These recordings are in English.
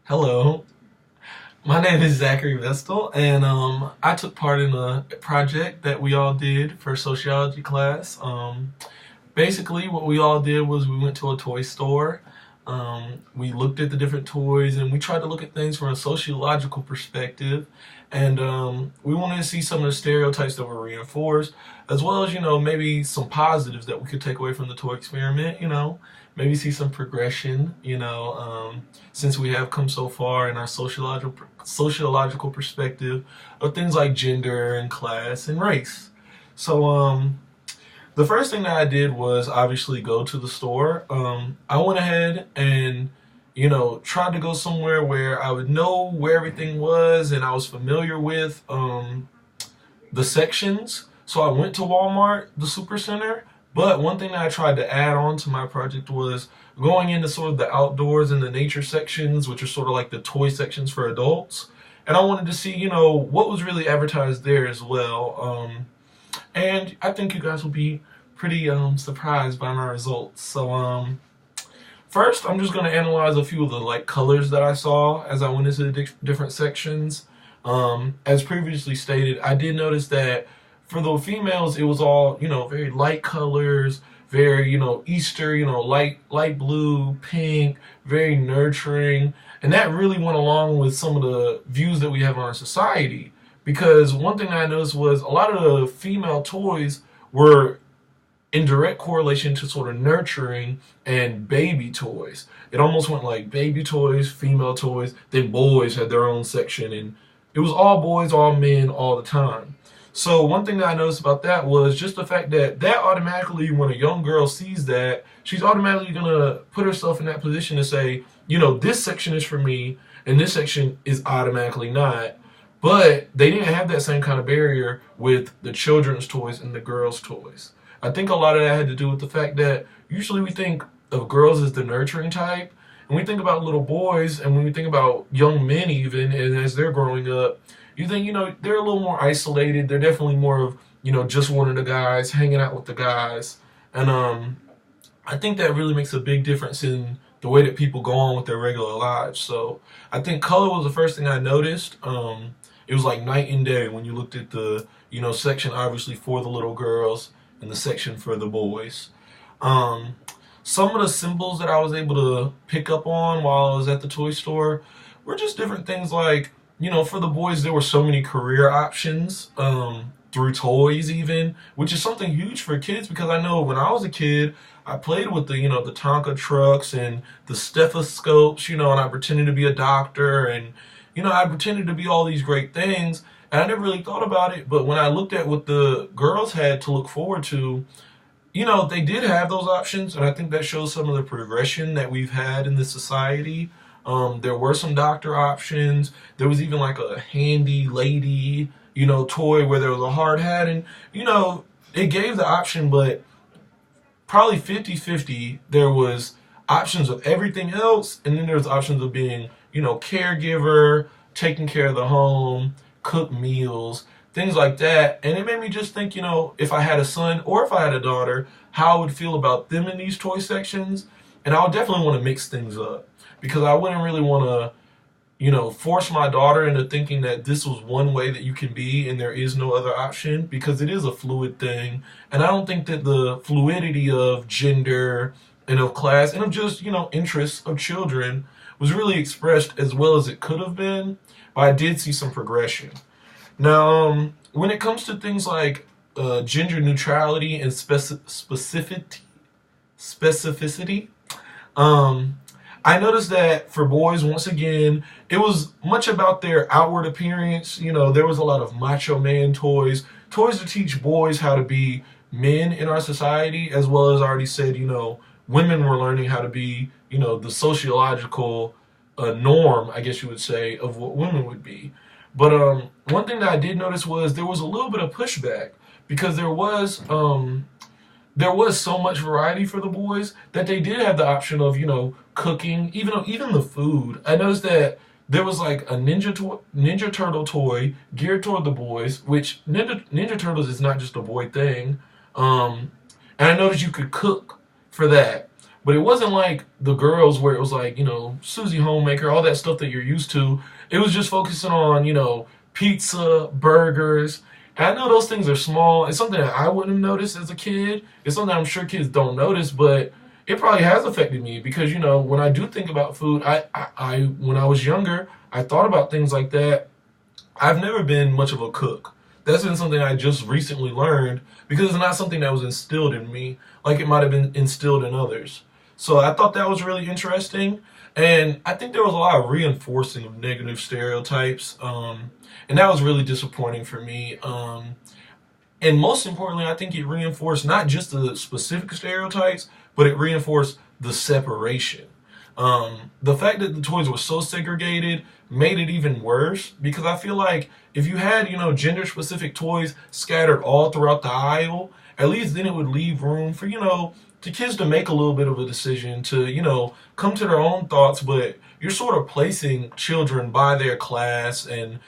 Hello, my name is Zachary Vestal, and I took part in a project that we all did for sociology class. Basically, what we all did was we went to a toy store. We looked at the different toys, and we tried to look at things from a sociological perspective. And we wanted to see some of the stereotypes that were reinforced, as well as maybe some positives that we could take away from the toy experiment. Maybe see some progression. Since we have come so far in our sociological perspective of things like gender and class and race. So the first thing that I did was obviously go to the store. I went ahead and tried to go somewhere where I would know where everything was and I was familiar with the sections. So I went to Walmart, the Supercenter. But one thing that I tried to add on to my project was going into sort of the outdoors and the nature sections, which are sort of like the toy sections for adults. And I wanted to see, what was really advertised there as well. And I think you guys will be pretty surprised by my results. So first, I'm just going to analyze a few of the colors that I saw as I went into the different sections. As previously stated, I did notice that for the females, it was all very light colors, very Easter, light blue, pink, very nurturing, and that really went along with some of the views that we have on our society. Because one thing I noticed was a lot of the female toys were in direct correlation to sort of nurturing and baby toys. It almost went like baby toys, female toys, then boys had their own section, and it was all boys, all men, all the time. So one thing that I noticed about that was just the fact that automatically, when a young girl sees that, she's automatically gonna put herself in that position to say, this section is for me, and this section is automatically not. But they didn't have that same kind of barrier with the children's toys and the girls' toys. I think a lot of that had to do with the fact that usually we think of girls as the nurturing type, and we think about little boys, and when we think about young men even, and as they're growing up, you think, they're a little more isolated. They're definitely more of, just one of the guys, hanging out with the guys. And I think that really makes a big difference in the way that people go on with their regular lives. So I think color was the first thing I noticed. It was like night and day when you looked at the, section obviously for the little girls and the section for the boys. Some of the symbols that I was able to pick up on while I was at the toy store were just different things like, for the boys, there were so many career options through toys even, which is something huge for kids because I know when I was a kid, I played with the Tonka trucks and the stethoscopes, and I pretended to be a doctor and, I pretended to be all these great things and I never really thought about it. But when I looked at what the girls had to look forward to, they did have those options, and I think that shows some of the progression that we've had in this society. There were some doctor options. There was even like a handy lady, toy where there was a hard hat, and it gave the option, but probably 50-50. There was options of everything else, and then there was options of being, caregiver, taking care of the home, cook meals, things like that. And it made me just think, if I had a son or if I had a daughter, how I would feel about them in these toy sections. And I would definitely want to mix things up because I wouldn't really want to, force my daughter into thinking that this was one way that you can be and there is no other option because it is a fluid thing. And I don't think that the fluidity of gender and of class and of just, interests of children was really expressed as well as it could have been. But I did see some progression. Now, when it comes to things like gender neutrality and specificity, I noticed that for boys, once again, it was much about their outward appearance. There was a lot of macho man toys, toys to teach boys how to be men in our society, as well as I already said, women were learning how to be, the sociological norm, I guess you would say, of what women would be. But one thing that I did notice was there was a little bit of pushback because there was so much variety for the boys that they did have the option of, cooking, even the food. I noticed that there was like a Ninja Turtle toy geared toward the boys, which Ninja Turtles is not just a boy thing. And I noticed you could cook for that. but it wasn't like the girls where it was like, Susie Homemaker, all that stuff that you're used to. It was just focusing on, pizza, burgers. And I know those things are small. It's something that I wouldn't have noticed as a kid. It's something I'm sure kids don't notice, but it probably has affected me because, when I do think about food, I when I was younger, I thought about things like that. I've never been much of a cook. That's been something I just recently learned because it's not something that was instilled in me like it might have been instilled in others. So I thought that was really interesting. And I think there was a lot of reinforcing of negative stereotypes. And that was really disappointing for me. And most importantly, I think it reinforced not just the specific stereotypes, but it reinforced the separation. The fact that the toys were so segregated made it even worse because I feel like if you had, gender specific toys scattered all throughout the aisle, at least then it would leave room for, the kids to make a little bit of a decision to, come to their own thoughts, but you're sort of placing children by their class and,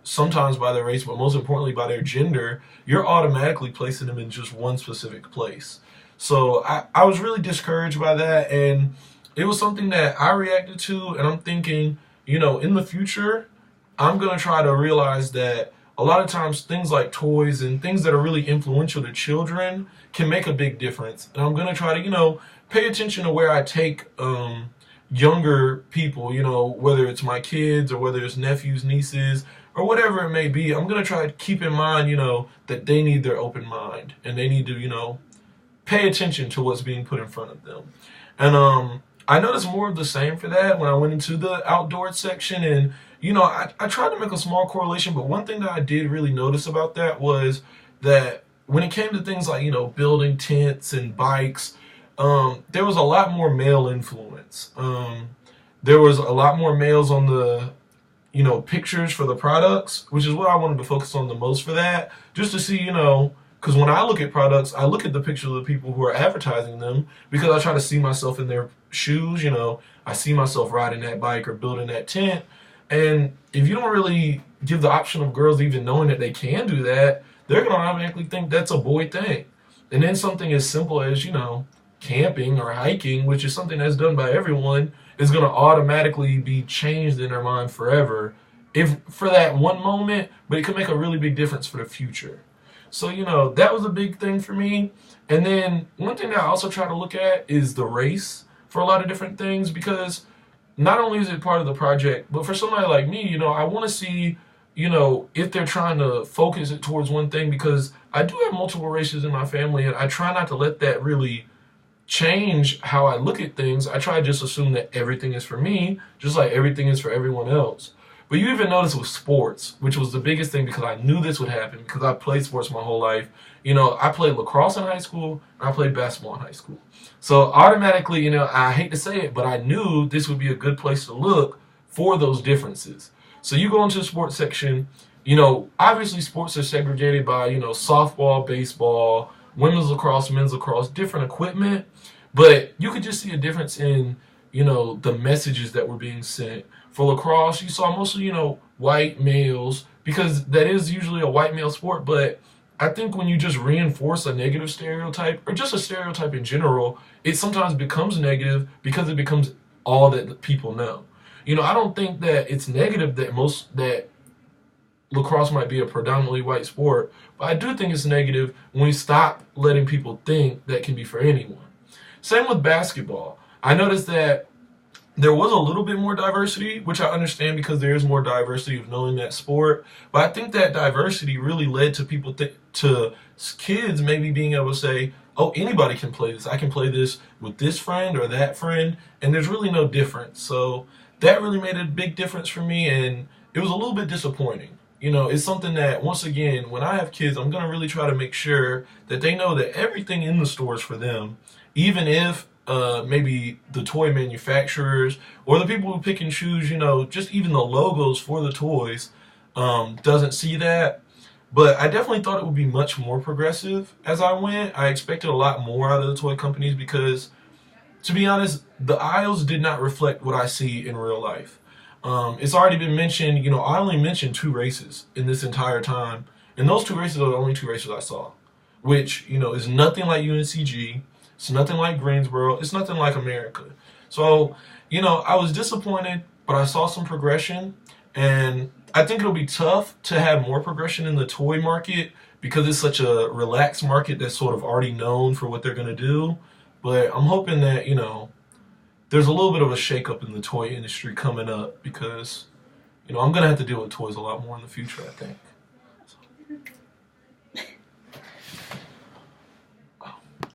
sometimes by their race, but most importantly by their gender. You're automatically placing them in just one specific place. So I was really discouraged by that, and it was something that I reacted to, and I'm thinking, in the future, I'm going to try to realize that a lot of times things like toys and things that are really influential to children can make a big difference. And I'm going to try to, pay attention to where I take younger people, whether it's my kids or whether it's nephews, nieces, or whatever it may be. I'm going to try to keep in mind, that they need their open mind and they need to, pay attention to what's being put in front of them. And I noticed more of the same for that when I went into the outdoor section. And, I tried to make a small correlation, but one thing that I did really notice about that was that when it came to things like, building tents and bikes, there was a lot more male influence. There was a lot more males on the, pictures for the products, which is what I wanted to focus on the most for that, just to see, because when I look at products, I look at the pictures of the people who are advertising them because I try to see myself in their shoes. I see myself riding that bike or building that tent. And if you don't really give the option of girls even knowing that they can do that, they're going to automatically think that's a boy thing. And then something as simple as, camping or hiking, which is something that's done by everyone, is going to automatically be changed in their mind forever, if for that one moment, but it can make a really big difference for the future. So, that was a big thing for me. And then one thing that I also try to look at is the race for a lot of different things, because not only is it part of the project, but for somebody like me, I want to see, if they're trying to focus it towards one thing, because I do have multiple races in my family, and I try not to let that really change how I look at things. I try to just assume that everything is for me, just like everything is for everyone else. But you even notice with sports, which was the biggest thing because I knew this would happen because I played sports my whole life. I played lacrosse in high school, and I played basketball in high school. So automatically, I hate to say it, but I knew this would be a good place to look for those differences. So you go into the sports section, obviously sports are segregated by, softball, baseball, women's lacrosse, men's lacrosse, different equipment. But you could just see a difference in, the messages that were being sent. For lacrosse, you saw mostly, white males, because that is usually a white male sport. But I think when you just reinforce a negative stereotype, or just a stereotype in general, it sometimes becomes negative because it becomes all that people know. I don't think that it's negative that lacrosse might be a predominantly white sport, but I do think it's negative when we stop letting people think that can be for anyone. Same with basketball. I noticed that there was a little bit more diversity, which I understand because there is more diversity of knowing that sport. But I think that diversity really led to to kids maybe being able to say, oh, anybody can play this. I can play this with this friend or that friend, and there's really no difference. So that really made a big difference for me, and it was a little bit disappointing. It's something that, once again, when I have kids, I'm going to really try to make sure that they know that everything in the store is for them, even if maybe the toy manufacturers or the people who pick and choose, just even the logos for the toys doesn't see that. But I definitely thought it would be much more progressive as I went. I expected a lot more out of the toy companies because, to be honest, the aisles did not reflect what I see in real life. It's already been mentioned, I only mentioned 2 races in this entire time. And those 2 races are the only 2 races I saw, which, is nothing like UNCG. It's nothing like Greensboro. It's nothing like America. So, I was disappointed, but I saw some progression, and I think it'll be tough to have more progression in the toy market because it's such a relaxed market that's sort of already known for what they're going to do. But I'm hoping that, there's a little bit of a shakeup in the toy industry coming up because, I'm going to have to deal with toys a lot more in the future, I think.